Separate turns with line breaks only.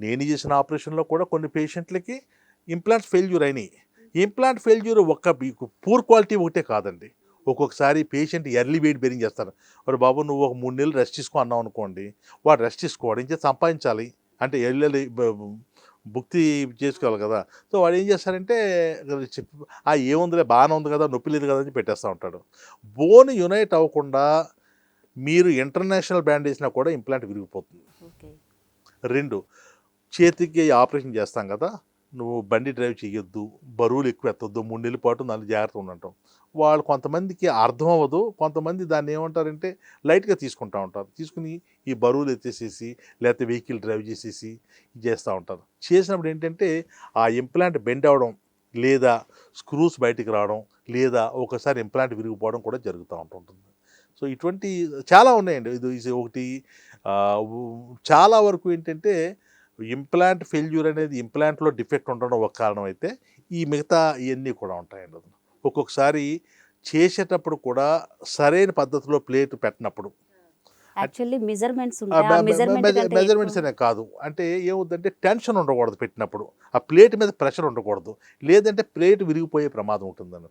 నేను చేసిన ఆపరేషన్లో కూడా కొన్ని పేషెంట్లకి ఇంప్లాంట్స్ ఫెయిల్యూర్ అయినాయి. ఇంప్లాంట్ ఫెయిల్యూర్ పూర్ క్వాలిటీ ఒకటే కాదండి. ఒక్కొక్కసారి పేషెంట్ ఎర్లీ వెయిట్ బెరింగ్ చేస్తారు. మరి బాబు నువ్వు ఒక 3 నెలలు రెస్ట్ తీసుకో అన్నావు అనుకోండి, వాడు రెస్ట్ తీసుకోవడం ఇంకా సంపాదించాలి అంటే ఎల్లి భుక్తి చేసుకోవాలి కదా. సో వాడు ఏం చేస్తారంటే ఏముందిలే బాగానే ఉంది కదా, నొప్పి లేదు కదా అని పెట్టేస్తూ ఉంటాడు. బోన్ యునైట్ అవ్వకుండా మీరు ఇంటర్నేషనల్ బ్యాండ్ వేసినా కూడా ఇంప్లాంట్ విరిగిపోతుంది. 2 చేతికి ఆపరేషన్ చేస్తాం కదా, నువ్వు బండి డ్రైవ్ చేయొద్దు, బరువులు ఎక్కువ ఎత్తొద్దు, 3 నెలల పాటు 4 జాగ్రత్తగా ఉండటం. వాళ్ళు కొంతమందికి అర్థం అవ్వదు, కొంతమంది దాన్ని ఏమంటారంటే లైట్గా తీసుకుంటూ ఉంటారు. తీసుకుని ఈ బరువులు ఎత్తేసేసి లేకపోతే వెహికల్ డ్రైవ్ చేసేసి చేస్తూ ఉంటారు. చేసినప్పుడు ఏంటంటే ఆ ఇంప్లాంట్ బెండ్ అవ్వడం లేదా స్క్రూస్ బయటికి రావడం లేదా ఒకసారి ఇంప్లాంట్ విరిగిపోవడం కూడా జరుగుతూ ఉంటుంది. సో ఇటువంటి చాలా ఉన్నాయండి. ఇది ఒకటి. చాలా వరకు ఏంటంటే ఇంప్లాంట్ ఫెయిల్యూర్ అనేది ఇంప్లాంట్లో డిఫెక్ట్ ఉండడం ఒక కారణం అయితే ఈ మిగతా ఇవన్నీ కూడా ఉంటాయండి. ఒక్కొక్కసారి చేసేటప్పుడు కూడా సరైన పద్ధతిలో ప్లేట్ పెట్టినప్పుడు
యాక్చువల్లీ మెజర్మెంట్స్ ఉంటాయి. ఆ
మెజర్మెంట్స్ అనే కాదు, అంటే ఏమవుతుందంటే టెన్షన్ ఉండకూడదు పెట్టినప్పుడు, ఆ ప్లేట్ మీద ప్రెషర్ ఉండకూడదు, లేదంటే ప్లేట్ విరిగిపోయే ప్రమాదం ఉంటుందని.